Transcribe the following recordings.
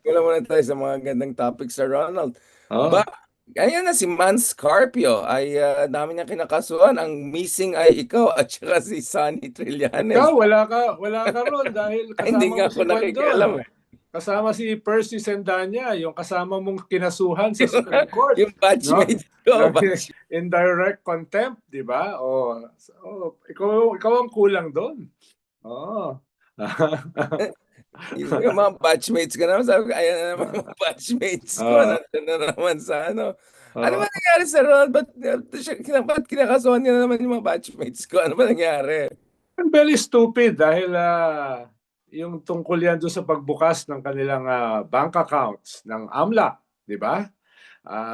Wala muna tayo sa mga gandang topics sa Ronald. Ba, Oh, ayan na si Man Scarpio ay dami niya kinakasuhan. Ang missing ay ikaw at saka si Sonny ikaw Trillanes. wala ka ron dahil Ay, hindi kasama nga mo ako si Juan doon. nakikialam eh. Kasama si Percy Sendanya, yung kasama mong kinasuhan sa Supreme Court, Yung no? batchmates ko, Indirect contempt, di ba? Ikaw ang kulang doon. Oh. yung mga batchmates ko naman, sabi ko, ayan na naman yung mga batchmates ko. Ah, Nandun na naman sa ano. Ano ba ah. nangyari sa Ronald? Ba't kinakasuhan niya na naman yung mga batchmates ko? Ano ba nangyari? Very stupid dahil yung tungkol yan doon sa pagbukas ng kanilang bank accounts ng AMLAC, di ba?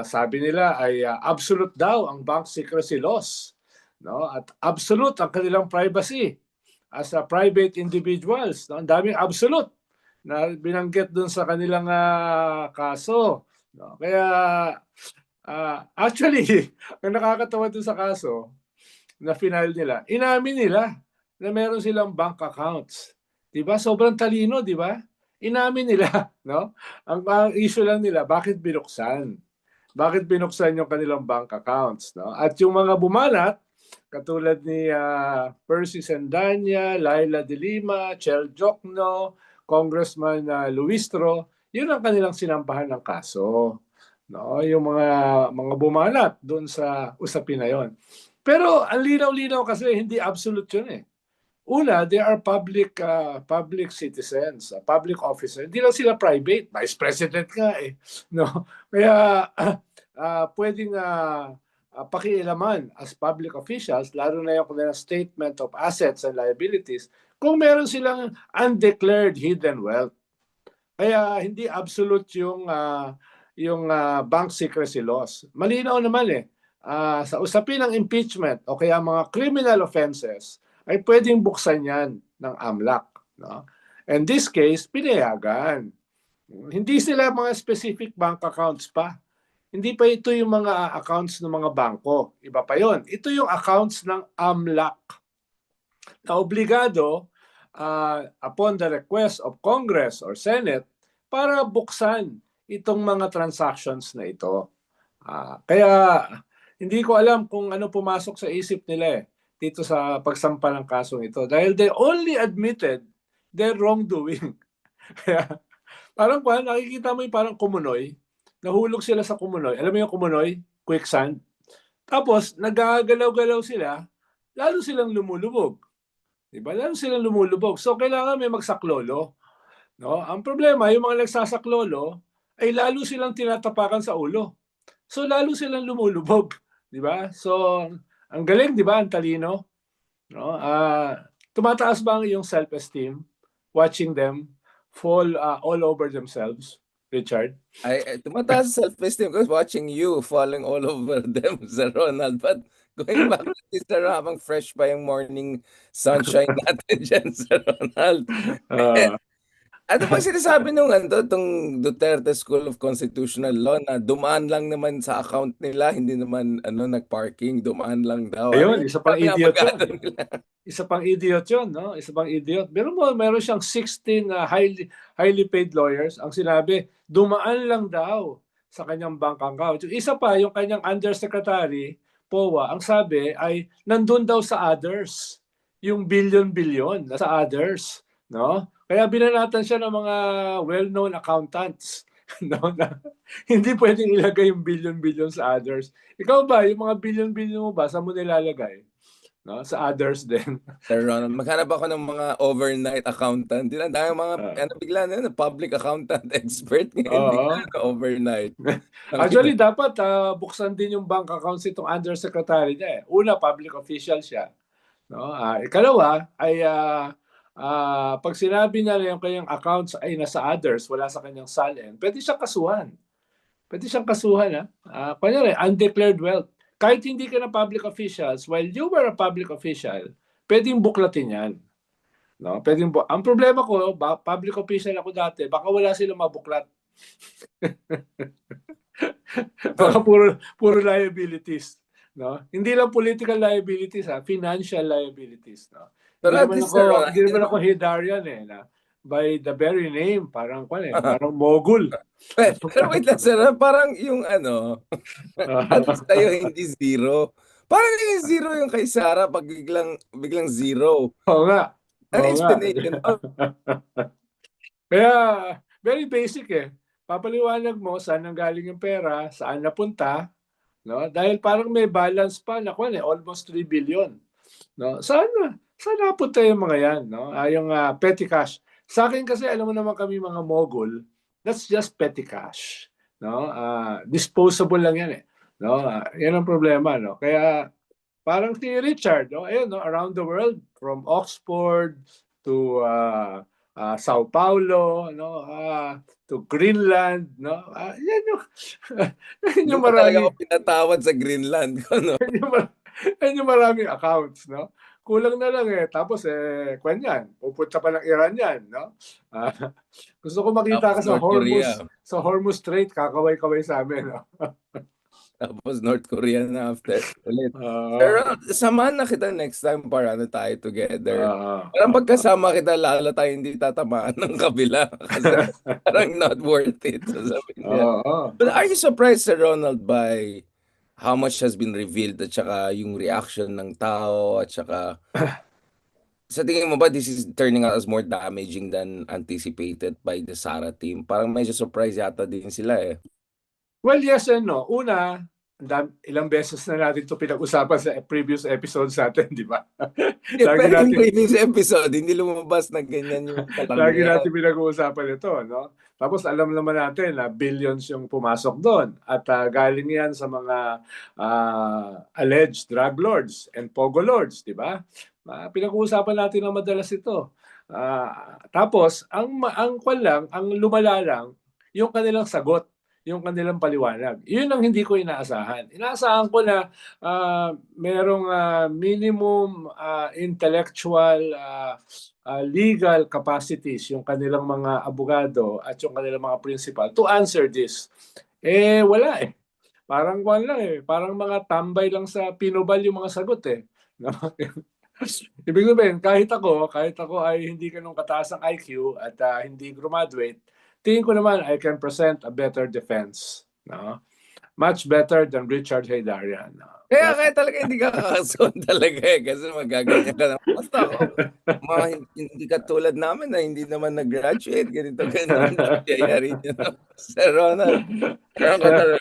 Sabi nila ay absolute daw ang bank secrecy laws, no? At absolute ang kanilang privacy as a private individuals, no? Ang daming absolute na binanggit doon sa kanilang kaso, no? Kaya actually ang nakakatawa doon sa kaso na final nila, inamin nila na meron silang bank accounts. 'Di ba? Sobrang talino, 'di ba? Inamin nila, no? Ang issue lang nila, bakit binuksan? Bakit binuksan yung kanilang bank accounts, no? At yung mga bumanat, katulad ni Percy Sendanya, Laila de Lima, Chel Jokno, Congressman Luistro, yun ang kanilang sinampahan ng kaso. No, yung mga bumanat doon sa usapin na yon. Pero ang linaw-linaw kasi hindi absolute yun eh. Una, they are public citizens, public officers. Hindi lang sila private, vice president nga eh. No? Kaya pwedeng pakialaman as public officials, lalo na yung kanilang statement of assets and liabilities, kung meron silang undeclared hidden wealth. Kaya hindi absolute yung bank secrecy laws. Malinaw naman eh. Sa usapin ng impeachment o kaya mga criminal offenses, ay pwedeng buksan yan ng AMLAC. No? In this case, pinayagan. Hindi sila mga specific bank accounts pa. Hindi pa ito yung mga accounts ng mga bangko. Iba pa yon. Ito yung accounts ng AMLAC na obligado upon the request of Congress or Senate para buksan itong mga transactions na ito. Kaya hindi ko alam kung ano pumasok sa isip nila dito sa pagsampa ng kasong ito. Dahil they only admitted their wrongdoing. Kaya parang nakikita mo yung parang kumunoy. Nahulog sila sa kumunoy. Alam mo yung kumunoy? Quicksand. Tapos, nagagalaw-galaw sila, lalo silang lumulubog. Diba? Lalo silang lumulubog. So, kailangan may magsaklolo. No? Ang problema, yung mga nagsasaklolo, ay lalo silang tinatapakan sa ulo. So lalo silang lumulubog, 'di ba? So ang galing, 'di ba? Ang talino, no? Tumataas ba ang iyong self-esteem watching them fall all over themselves, Richard? Ay, tumataas sa self-esteem ko watching you falling all over them, Sir Ronald. But going back to this, Sir, habang fresh pa yung morning sunshine natin dyan, Sir Ronald. Uh, Ano bang sinasabi nung tong Duterte School of Constitutional Law na dumaan lang naman sa account nila, hindi naman nag-parking, dumaan lang daw. Ano ayun, yung isa pang sabi ng idiot 'yon. abogado nila? Isa pang idiot 'yon, no? Isa pang idiot. Pero meron siyang 16 highly paid lawyers. Ang sinabi, dumaan lang daw sa kanyang bank account. Yung isa pa, yung kanyang undersecretary, POA, ang sabi ay nandun daw sa others. Yung billion-billion nasa others, no? Kaya binanatan siya ng mga well-known accountants, no? Na hindi pwedeng ilagay yung billion-billion sa others. Ikaw ba, yung mga billion-billion mo ba, saan mo nilalagay? No? Sa others din. Sir Ronald, maghanap ako ng mga overnight accountant. Di lang tayo mga, Uh, bigla na yun, public accountant expert ngayon, bigla oo. na overnight. Actually, dapat buksan din yung bank accounts itong undersecretary niya. Una, public official siya. No? Ikalawa ay pag sinabi niya na yung kanyang accounts ay nasa others, wala sa kanyang salin, pwede siyang kasuhan. Pwede siyang kasuhan. Kunyari, undeclared wealth. Kahit hindi ka na public officials, while you were a public official, pwedeng buklatin yan. No? Ang problema ko, public official ako dati, baka wala silang mabuklat. Baka puro liabilities, no? Hindi lang political liabilities, financial liabilities, no? Pero at least, Sir Ronald, Hindi naman ako Hidarian na by the very name, parang parang mogul. Pero wait lang, sir. Parang yung ba't sa'yo hindi zero? Parang yung zero yung kay Sarah pag biglang zero. Oo nga. Ano Oo nga. explanation? Kaya, very basic eh. Papaliwanag mo saan nanggaling yung pera, saan napunta, no? Dahil parang may balance pa na almost 3 billion. No? Saan napunta yung mga yan, no? Yung petty cash. Sa akin kasi alam mo naman kami mga mogul, that's just petty cash, no? Disposable lang yan eh. No? Yan ang problema, no? Kaya parang si Richard, no? Ayun, no? Around the world from Oxford to Sao Paulo, no? To Greenland, no? Yan yung yan Hindi yung mo talaga marami ako pinatawad sa Greenland. Ano? yan yung maraming accounts, no? Kulang na lang eh. Tapos yan, pupunta pa ng Iran yan, no? Ah, gusto ko makita Tapos ka North Korea. Sa Hormuz Strait, kakaway-kaway sa amin, no? Tapos North Korea na after ulit. Ah, Pero samahan na kita next time para tayo together. ah, Parang pagkasama kita, lalo tayo hindi tatamaan ng kabila kasi parang not worth it. Sasabihin niya. ah. But are you surprised, Sir Ronald, by how much has been revealed at saka yung reaction ng tao at saka sa tingin mo ba this is turning out as more damaging than anticipated by the Sara team? Parang medyo surprise yata din sila eh. Well, yes and no. Una, ilang beses na natin ito pinag-usapan sa previous episodes natin, di ba? Yeah, Lagi pero yung natin, previous episode, hindi lumabas na ganyan yung lagi katangian. natin pinag-uusapan ito, no? Tapos alam naman natin na billions yung pumasok doon at galing yan sa mga alleged drug lords and pogo lords, di ba? Pinag-uusapan natin na madalas ito. Tapos ang lumala lang yung kanilang sagot, yung kanilang paliwanag. Yun ang hindi ko inaasahan. Inaasahan ko na merong minimum intellectual legal capacities yung kanilang mga abogado at yung kanilang mga principal to answer this. Wala eh. Parang lang eh. Parang mga tambay lang sa pinobal yung mga sagot eh. No? Ibig sabihin, kahit ako ay hindi ganun kataas ang IQ at hindi graduate, tingin ko naman I can present a better defense. No? Much better than Richard Haydarian. No? Kaya talaga hindi ka kakasun talaga eh. Kasi magaganyan ka na. Basta ako, hindi ka tulad namin na hindi naman nag-graduate. Ganito, ganyan. Nangyayari niya. Sir Ronald, meron ka talaga.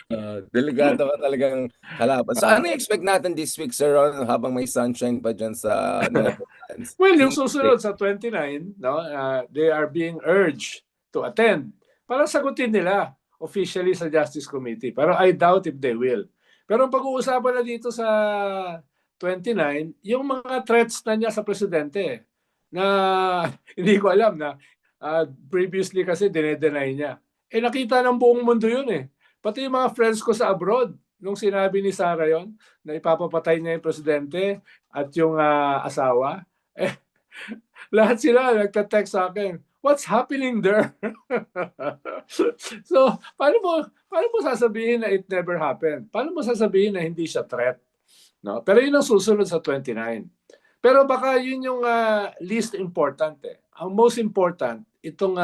Delikado ka talagang kalaban. So ano i-expect natin this week, Sir Ronald, habang may sunshine pa dyan sa Netherlands? Well, yung susunod sa 29, no, they are being urged to attend para sagutin nila officially sa Justice Committee. Pero I doubt if they will. Pero pag-uusapan na dito sa 29, yung mga threats na niya sa presidente na hindi ko alam na previously kasi dinedenay niya. Nakita ng buong mundo yun eh. Pati yung mga friends ko sa abroad, nung sinabi ni Sara yon na ipapapatay niya yung presidente at yung asawa, lahat sila nagta-text sa akin, what's happening there? So, paano mo sasabihin na it never happened? Paano mo sasabihin na hindi siya threat? No? Pero yun ang susunod sa 29. Pero baka yun yung least important eh. Ang most important, itong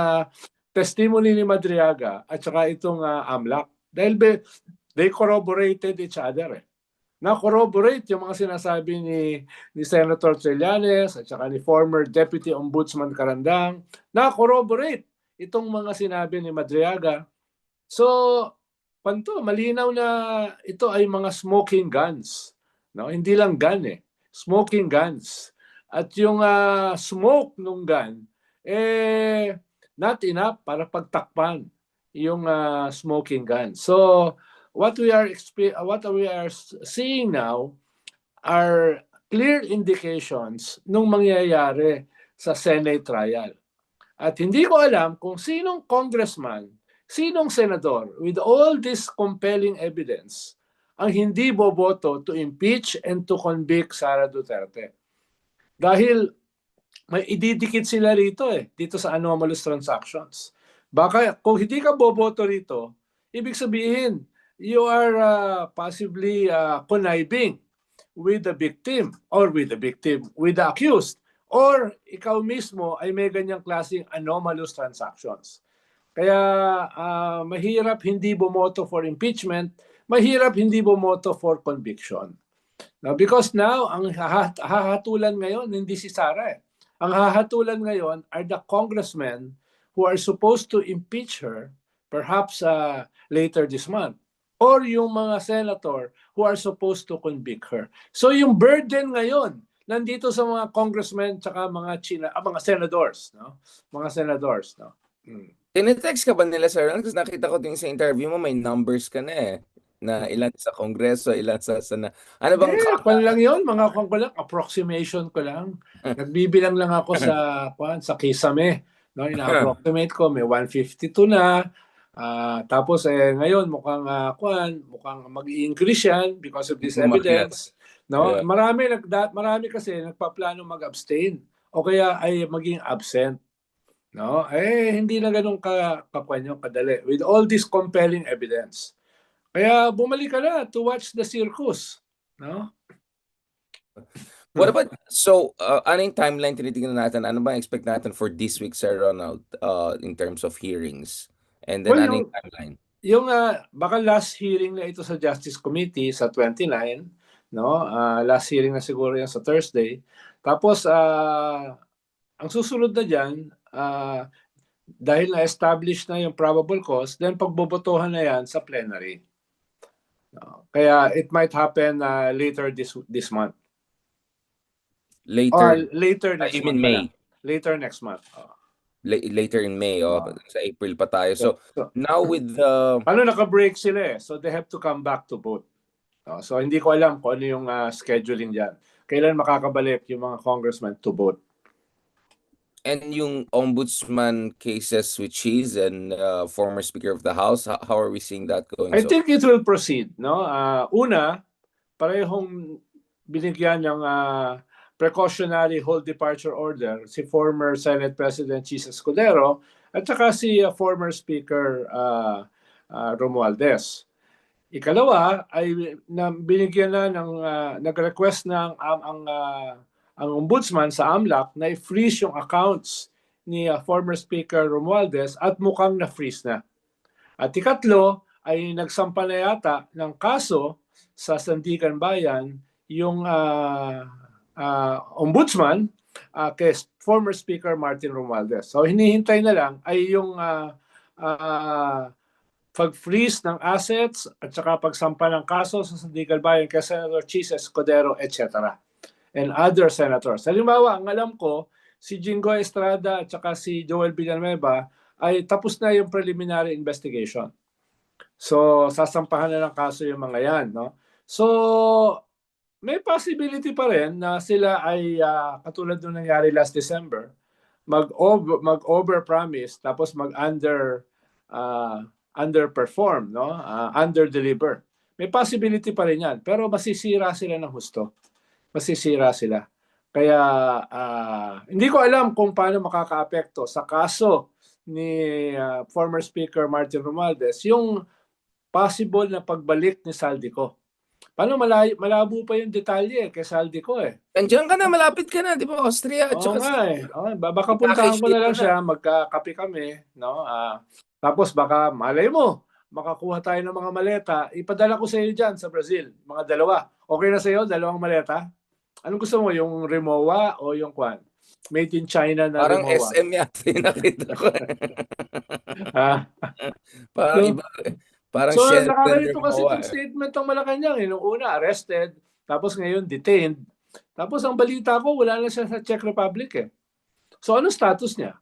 testimony ni Madriaga at saka itong AMLAC. Dahil they corroborated each other eh. Na-corroborate yung mga sinasabi ni Senator Trillanes at saka ni former Deputy Ombudsman Carandang. Na-corroborate itong mga sinabi ni Madriaga. So, malinaw na ito ay mga smoking guns. No? Hindi lang gun eh. Smoking guns. At yung smoke nung gun, not enough para pagtakpan yung smoking gun. So, what we are seeing now are clear indications nung mangyayari sa Senate trial. At hindi ko alam kung sinong congressman, sinong senador with all this compelling evidence ang hindi boboto to impeach and to convict Sara Duterte. Dahil may ididikit sila rito dito sa anomalous transactions. Baka kung hindi ka boboto rito, ibig sabihin, you are possibly conniving with the victim with the accused or ikaw mismo ay may ganyang klaseng anomalous transactions. Kaya mahirap hindi bumoto for impeachment, mahirap hindi bumoto for conviction. Now, because now, ang hahatulan ngayon, hindi si Sara eh. Ang hahatulan ngayon are the congressmen who are supposed to impeach her perhaps later this month. Or yung mga senator who are supposed to convict her. So yung burden ngayon, nandito sa mga congressmen tsaka mga senators, no? Mga senators, no? Tinetext ka ba nila, Sir Ron? Kasi nakita ko din sa interview mo, may numbers ka na eh. Na ilan sa Kongreso, ilan sa Sana. Ano bang Kwan lang yun, mga kwan ko lang, approximation ko lang. Nagbibilang lang ako sa kisame. No, ina-approximate ko, may 152 na. Tapos ngayon mukhang mag-i-increase yan because of this evidence. No, Yeah. marami kasi nagpaplano mag-abstain o kaya ay maging absent. No, hindi na ganun kadali with all this compelling evidence. Kaya bumalik ka na to watch the circus, no? What about, so, ano yung timeline tinitingnan natin? Ano ba expect natin for this week, Sir Ronald, in terms of hearings? And then, Well, ano yung timeline? Yung baka last hearing na ito sa Justice Committee sa 29, no? Last hearing na siguro yan sa Thursday. Tapos ang susunod na diyan, dahil na-establish na yung probable cause, then pagbobotohan na yan sa plenary. No? Kaya it might happen later this month. Later next you mean month. May? Later next month. Later in May, sa April pa tayo. So now with the... naka-break sila eh. So they have to come back to vote. So hindi ko alam kung ano yung scheduling dyan. Kailan makakabalik yung mga congressmen to vote. And yung ombudsman cases with Cheese and former Speaker of the House, how are we seeing that going? I think it will proceed. No? Una, parehong binigyan ng precautionary hold departure order si former Senate President Cheese Escudero at saka si former Speaker Romualdez. Ikalawa ay binigyan na ng nag-request na ang ombudsman sa AMLAC na i-freeze yung accounts ni former Speaker Romualdez at mukhang na-freeze na. At ikatlo ay nagsampa na yata ng kaso sa Sandigan Bayan yung ombudsman kay former Speaker Martin Romualdez. So hinihintay na lang ay yung pag-freeze ng assets at saka pagsampa ng kaso sa Sandigan Bayan kay Senator Cheese Escudero, etc. And other senators. Halimbawa, ang alam ko, si Jinggoy Estrada at saka si Joel Villanueva ay tapos na yung preliminary investigation. So, sasampahan na ng kaso yung mga yan. No? So, may possibility pa rin na sila ay katulad nung nangyari last December, mag-over-promise tapos underperform, no? Under-deliver. May possibility pa rin yan. Pero masisira sila ng husto. Masisira sila. Kaya hindi ko alam kung paano makakaapekto sa kaso ni former Speaker Martin Romualdez yung possible na pagbalik ni Saldico. Paano malabo pa yung detalye kay Saldico eh. Andiyan ka na, malapit ka na, di ba? Austria. Oo nga eh. Baka puntahan ko na lang siya, magkakape kami. No? Tapos baka, malay mo, makakuha tayo ng mga maleta. Ipadala ko sa iyo dyan sa Brazil. Mga dalawa. Okay na sa iyo, dalawang maleta? Anong gusto mo? Yung Rimowa o yung Kwan? Made in China na parang Rimowa? SM yata yung nakita ko. Parang iba. Parang so, shelter nakakalito kasi Rimowa. itong statement ng Malacanang. Nung una, arrested. Tapos ngayon, detained. Tapos ang balita ko, wala na siya sa Czech Republic eh. So, anong status niya?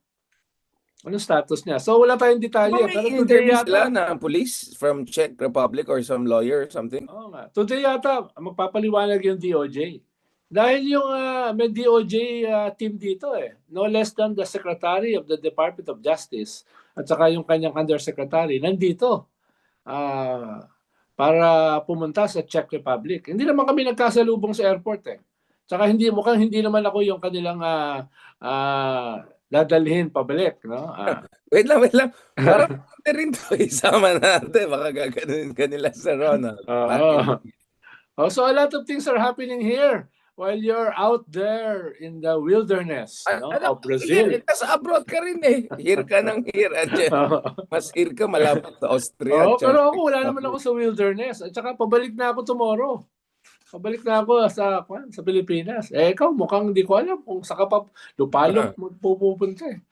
Anong status niya? So, wala tayong detalye. May Pero interview today sila yata, na police from Czech Republic or some lawyer or something? Oo nga. Today yata, magpapaliwanag yung DOJ. Dahil yung may DOJ team dito eh. No less than the Secretary of the Department of Justice at saka yung kanyang Undersecretary nandito para pumunta sa Czech Republic. Hindi naman kami nagkasalubong sa airport eh. Tsaka mukhang hindi naman ako yung kanilang dadalhin pabalik. No? Wait lang. Parang rin to, isama natin. Baka gaganunin ka nila sa Ronald. So a lot of things are happening here. while you're out there in the wilderness, no, Alam of mo, here, Brazil. nasa abroad ka rin eh. Here ka ng here. Mas here ka malapit sa Austria. Oo, pero Tsaka, ako wala naman ako sa wilderness. At saka pabalik na ako tomorrow. Pabalik na ako sa Pilipinas. Eh, ikaw mukhang hindi ko alam kung sa ka pa lupalop mo pupunta eh.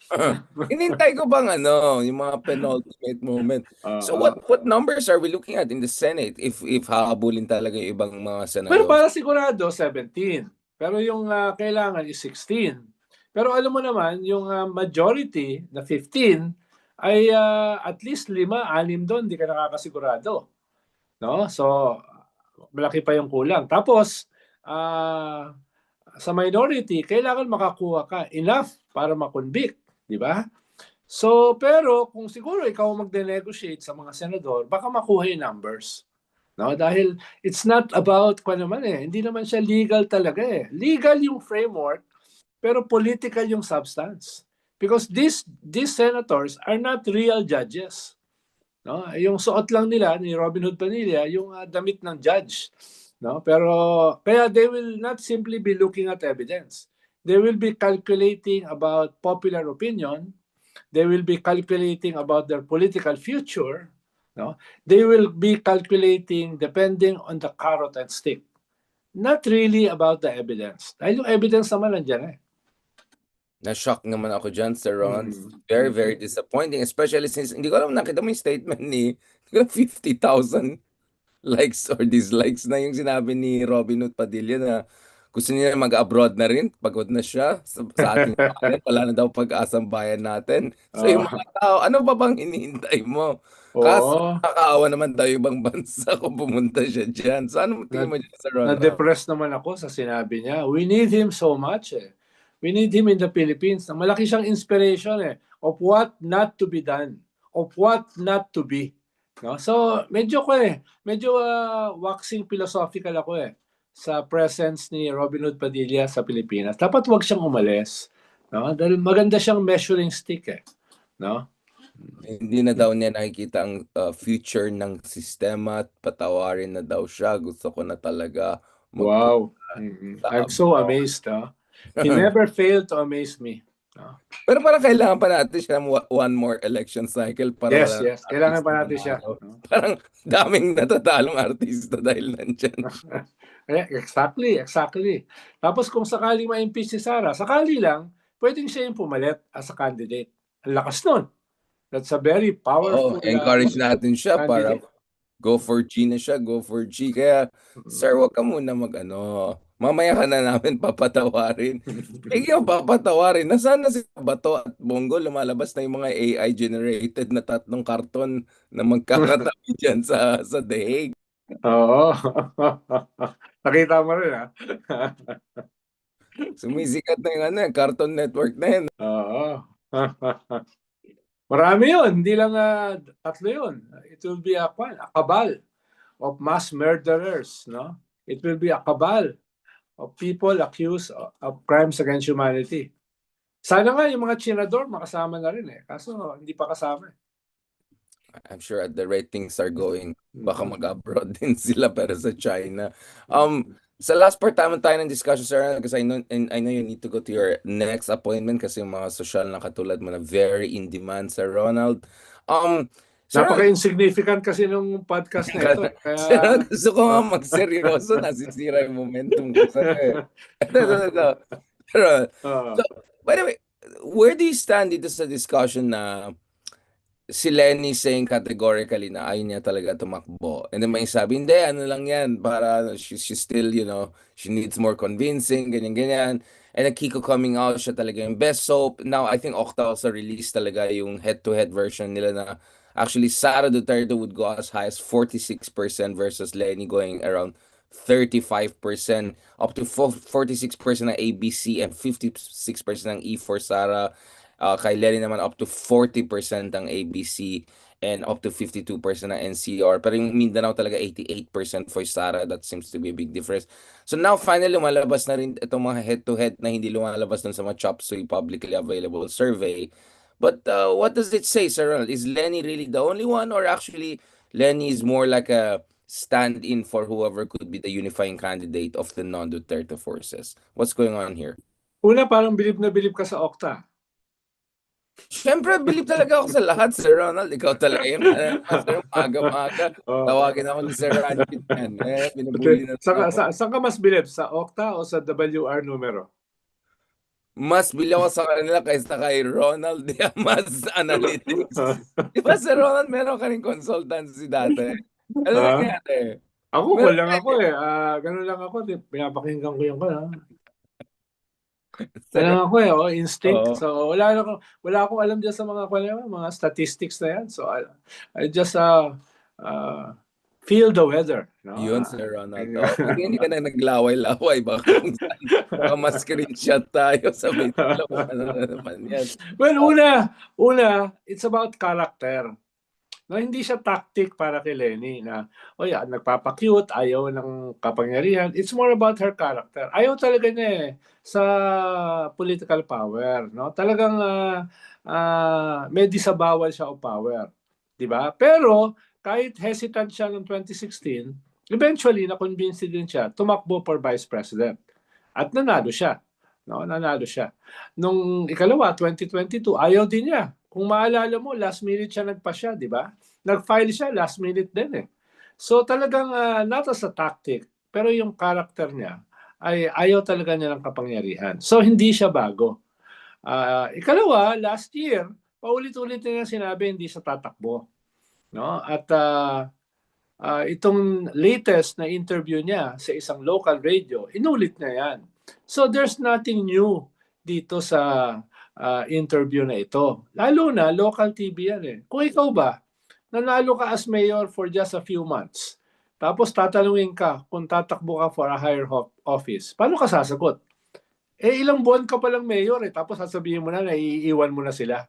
Inintay ko bang yung mga penultimate moment. So what numbers are we looking at in the Senate if hahabulin talaga yung ibang mga Pero senador? para sigurado, 17. Pero yung kailangan is 16. Pero alam mo naman, yung majority na 15 ay at least 5, 6 doon, hindi ka nakakasigurado. No? So, malaki pa yung kulang. Tapos, sa minority, kailangan makakuha ka enough para makonvict. Di ba? So, pero kung siguro ikaw magde-negotiate sa mga senador, baka makuha yung numbers. No, dahil it's not about hindi naman siya legal talaga eh. Legal yung framework, pero political yung substance. Because these senators are not real judges. No, yung suot lang nila ni Robin Hood Padilla yung damit ng judge. No, pero kaya they will not simply be looking at evidence. They will be calculating about popular opinion. They will be calculating about their political future. No? They will be calculating depending on the carrot and stick. Not really about the evidence. Dahil yung evidence naman nandiyan eh. Na-shock naman ako dyan, Sir Ron. Very, very disappointing. Especially since, hindi ko alam, nakita mo yung statement ni 50,000 likes or dislikes na yung sinabi ni Robin Hood Padilla na gusto niya mag-abroad na rin, pagod na siya sa ating bayan, wala na daw pag-asang bayan natin. So yung mga tao, ano ba bang hinihintay mo? Kasi nakakaawa naman daw yung ibang bansa kung pumunta siya dyan. So ano tingin mo dyan, Sir Ron? Na-depress naman ako sa sinabi niya. We need him so much eh. We need him in the Philippines. Malaki siyang inspiration eh of what not to be done, of what not to be. No? So medyo waxing philosophical ako eh sa presence ni Robin Hood Padilla sa Pilipinas. Dapat wag siyang umalis. No? Dahil maganda siyang measuring stick eh. No? Hindi na daw niya nakikita ang future ng sistema at patawarin na daw siya. Gusto ko na talaga Wow. I'm so amazed. He never failed to amaze me. Pero parang kailangan pa natin siya ng one more election cycle para Yes. Kailangan pa natin siya. Parang daming natatalong artista dahil nandyan. Exactly. Tapos kung sakaling ma-impeach si Sara, sakali lang, pwedeng siya yung pumalit as a candidate. Ang lakas nun. That's a very powerful encourage natin siya candidate. para go for G na siya, go for G. Kaya, sir, wag ka muna mamaya ka na namin papatawarin. Ikaw papatawarin. Nasaan na si Bato at Bongo? Lumalabas na yung mga AI-generated na 3 karton na magkakatabi dyan sa The Hague. Oo. Nakita mo rin ha? Sumisikat na yung Cartoon Network na yun. Oo. Marami yun. Hindi lang 3 yun. It will be a cabal of mass murderers. No? It will be a cabal of people accused of crimes against humanity. Sana nga yung mga chinador makasama na rin eh. Kaso hindi pa kasama eh. I'm sure at the rate things are going, baka mag-abroad din sila pero sa China. Sa last part tayo ng discussion, sir, because I know you need to go to your next appointment kasi yung mga social na katulad mo na very in demand, Sir Ronald. Napaka-insignificant kasi nung podcast na ito. Kaya gusto ko nga magseryoso, nasisira yung momentum ko sa'yo. So, by the way, where do you stand dito sa discussion na si Lenny saying categorically na ayaw niya talaga tumakbo? And then may sabi, hindi, ano lang yan, para she's still, she needs more convincing, ganyan. And then Kiko coming out, siya talaga yung best soap. Now, I think Okta also released talaga yung head-to-head version nila na actually Sara Duterte would go as high as 46% versus Lenny going around 35%, up to 46% ng ABC and 56% ng E for Sara. Kay Lenny naman up to 40% ng ABC and up to 52% ng NCR. Pero yung Mindanao talaga 88% for Sara. That seems to be a big difference. So now finally lumalabas na rin itong mga head-to-head na hindi lumalabas dun sa mga Chop Suey publicly available survey. But what does it say, Sir Ronald? Is Lenny really the only one, or actually Lenny is more like a stand in for whoever could be the unifying candidate of the non-Duterte forces. What's going on here? Una, parang bilib na bilib ka sa Okta. Siyempre, believe talaga ako sa lahat, Sir Ronald. Ikaw talaga yun. Sir, maaga-maaga. Oh. Tawagin ako ni Sir Ranjit yan. Binubuli na Saan ako. saan ka mas bilib? Sa Okta o sa WR numero? Mas bili ako sa kanila kaysa kay Ronald Diaz Analytics. Di ba, Sir Ronald, meron ka rin consultancy dati? Ano nangyari? Ako, Meron lang ako eh. Ganun lang ako. Pinapakinggan ko yung Sir, Lang ako eh, instinct. Oo. So wala akong alam diyan sa mga statistics na yan. So I just feel the weather, no? Yun, Sir Ronald. Buti hindi ka na naglaway-laway. Baka mas screenshot tayo sa video. Ano na naman yan. Well, una, it's about character. No, hindi siya tactic para kay Lenny na, nagpapa-cute, ayaw ng kapangyarihan. It's more about her character. Ayaw talaga niya sa political power. No? Talagang may disabawal siya of power. Diba? Pero kahit hesitant siya noong 2016, eventually na-convince din siya tumakbo for vice president. At nanalo siya. No? Nanalo siya. Nung ikalawa, 2022, ayaw din niya. Kung maalala mo, last minute siya nagpasya, di ba? Nag-file siya, last minute din eh. So talagang not as a tactic, pero yung character niya ay ayaw talaga niya ng kapangyarihan. So hindi siya bago. Ikalawa, last year, paulit-ulit niya sinabi hindi siya tatakbo. No? At itong latest na interview niya sa isang local radio, inulit niya yan. So there's nothing new dito sa interview na ito. Lalo na, local TV yan eh. Kung ikaw ba, nanalo ka as mayor for just a few months, tapos tatanungin ka kung tatakbo ka for a higher office, paano ka sasagot? Ilang buwan ka palang mayor eh, tapos sasabihin mo na iiwan mo na sila.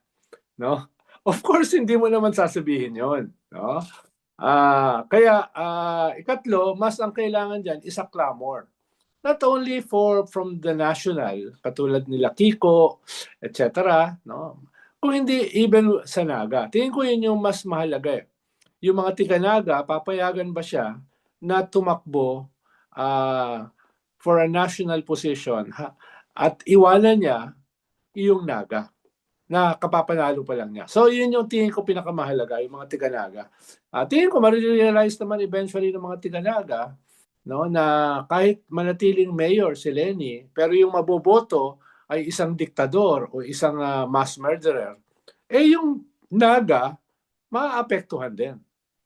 No? Of course, hindi mo naman sasabihin yon. No? Kaya, ikatlo, mas ang kailangan dyan is a clamor. Not only from the national, katulad nila Kiko, etc. No? Kung hindi even sa Naga. Tingin ko yun yung mas mahalaga eh. Yung mga tiga-Naga, papayagan ba siya na tumakbo for a national position at iwanan niya yung Naga na kapapanalo pa lang niya. So yun yung tingin ko pinakamahalaga, yung mga tiga-Naga. Tingin ko ma-realize naman eventually ng mga tiga-Naga, no, na kahit manatiling mayor si Lenny, pero yung maboboto ay isang diktador o isang mass murderer, yung Naga maaapektuhan din.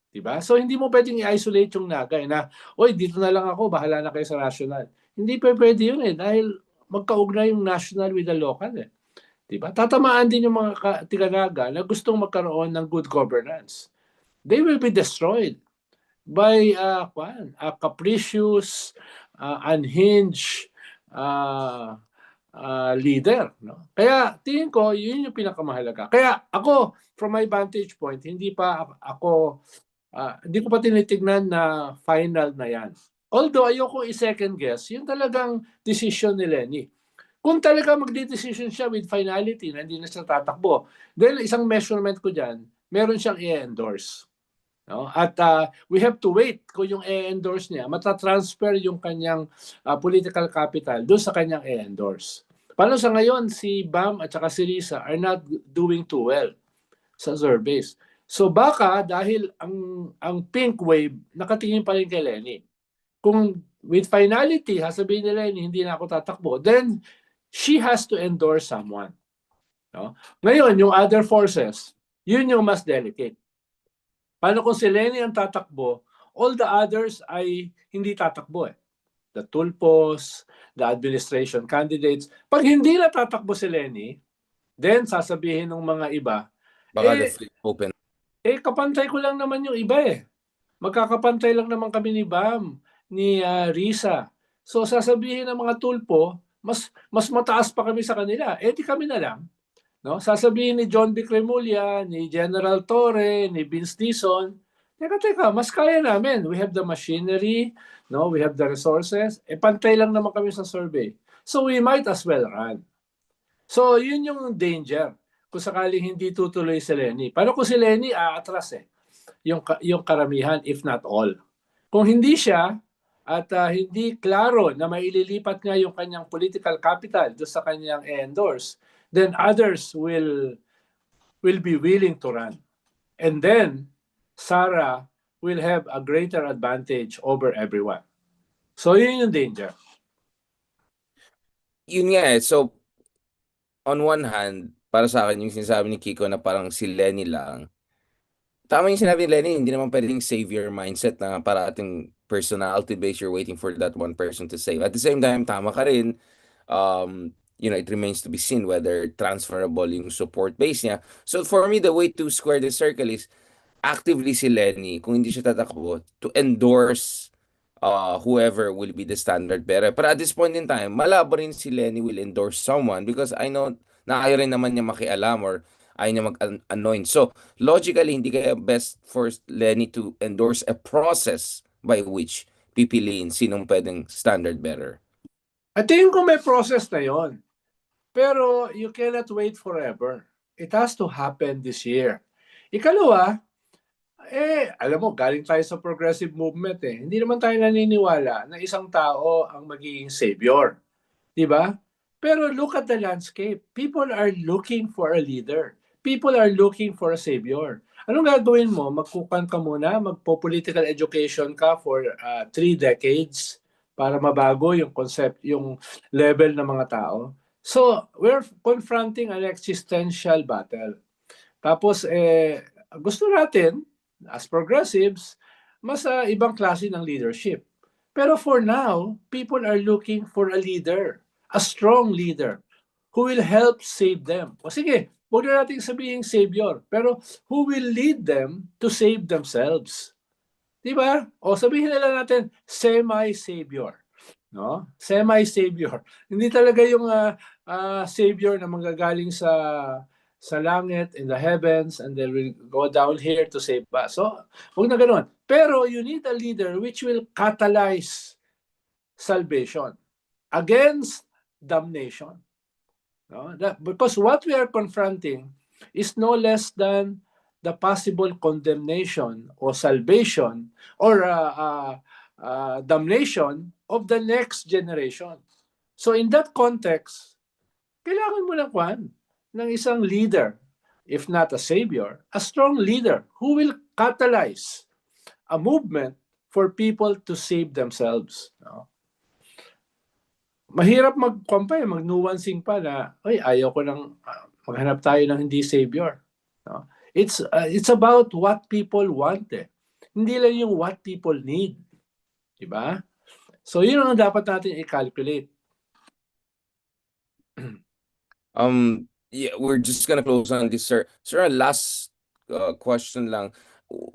Diba? So hindi mo pwedeng i-isolate yung Naga na, dito na lang ako, bahala na kayo sa national. Hindi pwede yun dahil magkaugnay yung national with the local eh. Diba? Tatamaan din yung mga tiga-Naga na gustong magkaroon ng good governance. They will be destroyed by a capricious, unhinged leader. No? Kaya tingin ko, yun yung pinakamahalaga. Kaya ako, from my vantage point, hindi ko pa tinitignan na final na yan. Although ayoko i-second guess, yung talagang decision ni Lenny. Kung talaga magde-decision siya with finality na hindi na siya tatakbo, dahil isang measurement ko dyan, meron siyang i-endorse. No? At we have to wait kung yung i-endorse niya, matatransfer yung kanyang political capital doon sa kanyang i-endorse. Paano sa ngayon, si Bam at saka si Risa are not doing too well sa surveys. So baka dahil ang pink wave, nakatingin pa rin kay Lenny. Kung with finality, sasabihin ni Lenny, hindi na ako tatakbo, then she has to endorse someone. No? Ngayon, yung other forces, yun yung mas delicate. Paano kung si Lenny ang tatakbo, all the others ay hindi tatakbo eh. The tulpos, the administration candidates. Pag hindi na tatakbo si Lenny, then sasabihin ng mga iba, baka the flip open. Kapantay ko lang naman yung iba eh. Magkakapantay lang naman kami ni Bam, ni Risa. So sasabihin ng mga tulpo, mas mataas pa kami sa kanila. Di kami na lang. No? Sasabihin ni John B. Cremulya, ni General Torre, ni Vince Dizon, teka, mas kaya namin. We have the machinery, no? We have the resources. Pantay lang naman kami sa survey. So we might as well run. So yun yung danger kung sakaling hindi tutuloy si Lenny. Paano kung si Lenny aatras eh? Yung karamihan, if not all. Kung hindi siya at hindi klaro na maililipat nga yung kanyang political capital doon sa kanyang endorse, then others will be willing to run. And then Sara will have a greater advantage over everyone. So yun yung danger. Yun nga eh. So, on one hand, para sa akin, yung sinasabi ni Kiko na parang si Lenny lang, tama yung sinabi ni Lenny, hindi naman pwedeng savior mindset na para ating personality base, you're waiting for that one person to save. At the same time, tama ka rin, it remains to be seen whether transferable yung support base niya. So for me, the way to square the circle is actively si Lenny, kung hindi siya tatakbo, to endorse whoever will be the standard bearer. But at this point in time, malabo rin si Lenny will endorse someone because I know na ayaw rin naman niya makialam or ayaw niya mag-anoint. So, logically, hindi kaya best for Lenny to endorse a process by which pipiliin sinong pwedeng standard bearer. At tingin ko may process na yon. Pero you cannot wait forever. It has to happen this year. Ikalawa, alam mo, galing tayo sa progressive movement eh. Hindi naman tayo naniniwala na isang tao ang magiging savior. Di ba? Pero look at the landscape. People are looking for a leader. People are looking for a savior. Anong gagawin mo? Magkukan ka muna, magpo-political education ka for 3 decades para mabago yung concept, yung level ng mga tao. So, we're confronting an existential battle. Tapos, gusto natin, as progressives, mas ibang klase ng leadership. Pero for now, people are looking for a leader, a strong leader, who will help save them. O sige, huwag na natin sabihin savior, pero who will lead them to save themselves. Diba? O sabihin na lang natin, semi-savior. No? Semi-savior. Hindi talaga yung savior na manggagaling sa langit, in the heavens, and they will go down here to save us. So, huwag na ganoon. Pero you need a leader which will catalyze salvation against damnation. No? Because what we are confronting is no less than the possible condemnation or salvation or damnation of the next generation. So in that context, kailangan mo ng isang leader, if not a savior, a strong leader who will catalyze a movement for people to save themselves. No? Mahirap mag-nuancing pa na, ayaw ko nang maghanap tayo ng hindi savior. No? It's about what people want. Hindi lang yung what people need. Diba? So yun ang dapat natin i-calculate. Yeah, we're just gonna close on this, sir. Sir, last question lang.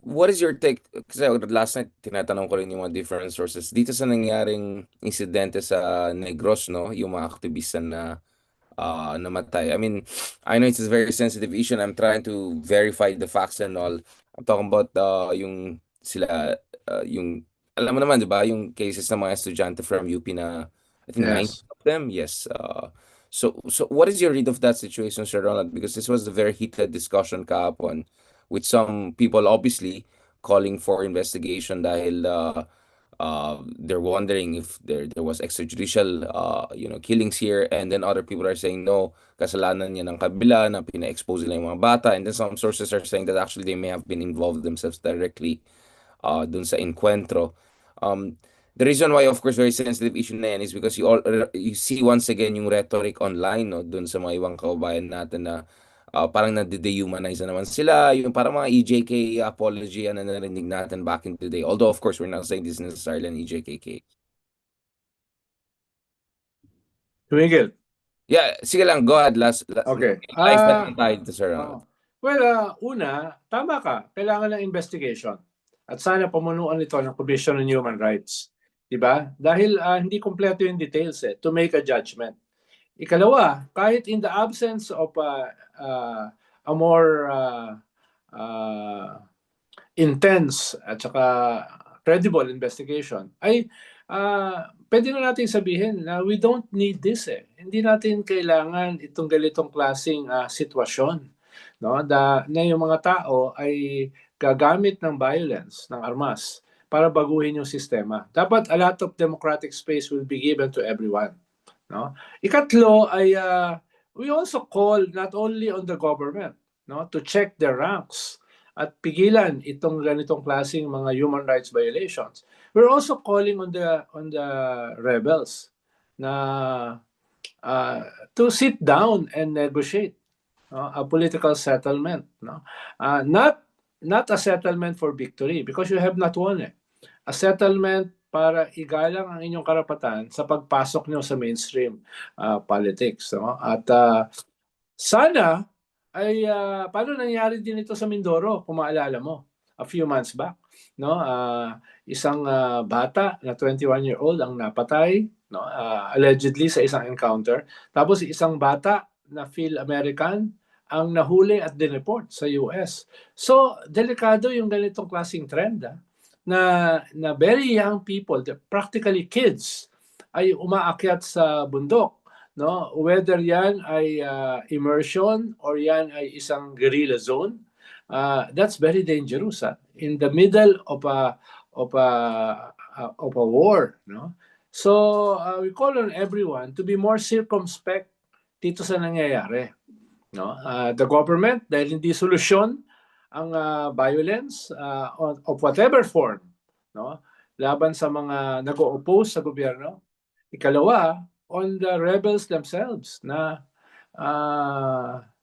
What is your take? Kasi last night, tinatanong ko rin yung mga different sources. Dito sa nangyaring insidente sa Negros, no? Yung mga aktivista na namatay. I mean, I know it's a very sensitive issue and I'm trying to verify the facts and all. I'm talking about yung sila, yung, alam mo naman, di ba? Yung cases ng mga estudyante from UP na, I think, 9 of them. Yes. So what is your read of that situation, Sir Ronald? Because this was a very heated discussion kahapon with some people obviously calling for investigation dahil they're wondering if there was extrajudicial killings here, and then other people are saying no, kasalanan niya ng kabila na pina-expose nila yung mga bata, and then some sources are saying that actually they may have been involved themselves directly dun sa encuentro. The reason why, of course, very sensitive issue na yan is because you see once again yung rhetoric online, no, dun sa mga ibang kaubayan natin na parang na-dehumanize na naman sila, yung parang mga EJK apology na narinig natin back in the day. Although, of course, we're not saying this is necessarily an EJK case. Tumigil. Yeah, sige lang, go ahead. Okay. Life na tayo to, Sir Ronald. Well, una, tama ka. Kailangan ng investigation. At sana pamunuan ito ng Commission on Human Rights. Diba? Dahil hindi kompleto yung details to make a judgment. Ikalawa, kahit in the absence of a more intense at saka credible investigation, ay pwede na natin sabihin na we don't need this. Hindi natin kailangan itong ganitong klaseng sitwasyon. No? Na yung mga tao ay gagamit ng violence, ng armas, para baguhin yung sistema. Dapat a lot of democratic space will be given to everyone. No? Ikatlo ay we also call not only on the government, no, to check their ranks at pigilan itong ganitong klaseng mga human rights violations. We're also calling on the rebels na to sit down and negotiate a political settlement, no? Not a settlement for victory because you have not won it. A settlement para igalang ang inyong karapatan sa pagpasok nyo sa mainstream politics, no? At sana ay paano nangyari din ito sa Mindoro, kung maalala mo, a few months back, no? Isang bata na 21-year-old ang napatay, no? Allegedly sa isang encounter. Tapos isang bata na Phil-American ang nahuli at dineport sa US. So, delikado yung ganitong klaseng trend na very young people, practically kids, ay umaakyat sa bundok. No? Whether yan ay immersion or yan ay isang guerrilla zone, that's very dangerous. In the middle of a war. No? So, we call on everyone to be more circumspect dito sa nangyayari. No? The government, dahil hindi solusyon ang violence of whatever form, no? Laban sa mga nag-o-oppose sa gobyerno. Ikalawa, on the rebels themselves na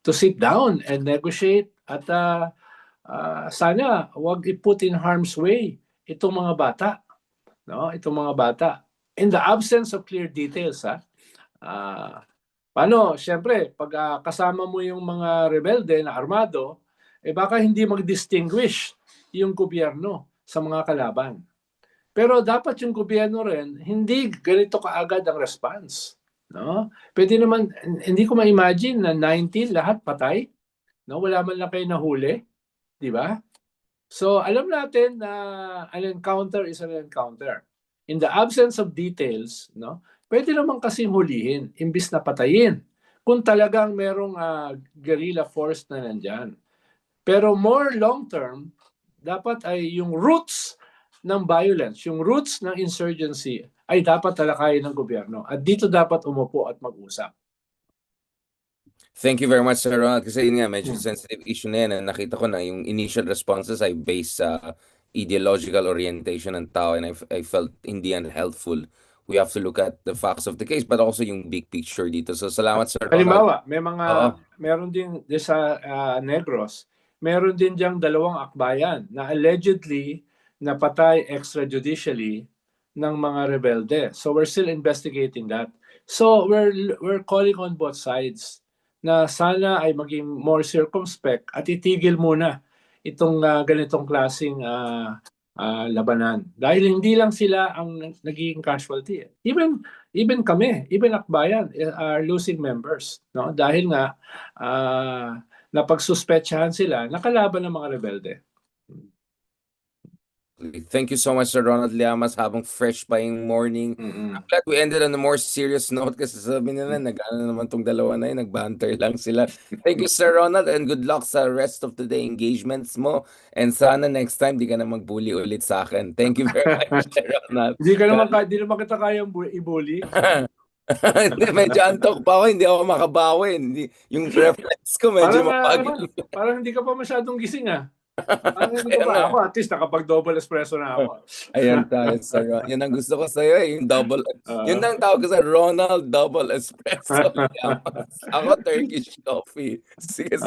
to sit down and negotiate at sana wag i-put in harm's way itong mga bata. No? Itong mga bata. In the absence of clear details, paano, siyempre, pag kasama mo yung mga rebelde na armado, baka hindi mag-distinguish yung gobyerno sa mga kalaban. Pero dapat yung gobyerno rin, hindi ganito kaagad ang response. No? Pwede naman, hindi ko ma-imagine na 19 lahat patay. No? Wala man lang kayo nahuli. Di ba? So, alam natin na an encounter is an encounter. In the absence of details, no? Pwede naman kasing hulihin, imbis na patayin, kung talagang merong guerrilla force na nandyan. Pero more long-term, dapat ay yung roots ng violence, yung roots ng insurgency, ay dapat talakayin ng gobyerno. At dito dapat umupo at mag-usap. Thank you very much, Sir Ronald. Kasi yun nga, medyo sensitive issue na yan. Nakita ko na yung initial responses ay based sa ideological orientation ng tao, and I felt hindi yan helpful. We have to look at the facts of the case but also yung big picture dito. So salamat, Sir Ronald. Halimbawa, meron din sa Negros, meron din diyang 2 akbayan na allegedly napatay extrajudicially ng mga rebelde. So we're still investigating that. So we're calling on both sides na sana ay maging more circumspect at itigil muna itong ganitong klaseng labanan. Dahil hindi lang sila ang nagiging casualty. Even kami, even akbayan are losing members. No? Dahil nga napagsuspetsahan sila nakalaban ng mga rebelde. Thank you so much, Sir Ronald Llamas, habang fresh pa yung morning. I'm glad we ended on a more serious note kasi sabi nila, nag-ano naman tong dalawa na yun, nag-banter lang sila. Thank you, Sir Ronald, and good luck sa rest of the day engagements mo. And sana next time, di ka na mag-bully ulit sa akin. Thank you very much, Sir Ronald. Di naman kita kayang i-bully. Hindi, medyo antok pa ako, hindi ako makabawi. Yung reference ko medyo mapagal. Parang hindi ka pa masyadong gising ako, at least nakapag-double espresso na ako. Ayan tayo, Sir. Yan ang gusto ko sa'yo, yung double. Yun ang tawag ko sa Ronald Double Espresso. Ako, Turkish coffee. Sige, Sir.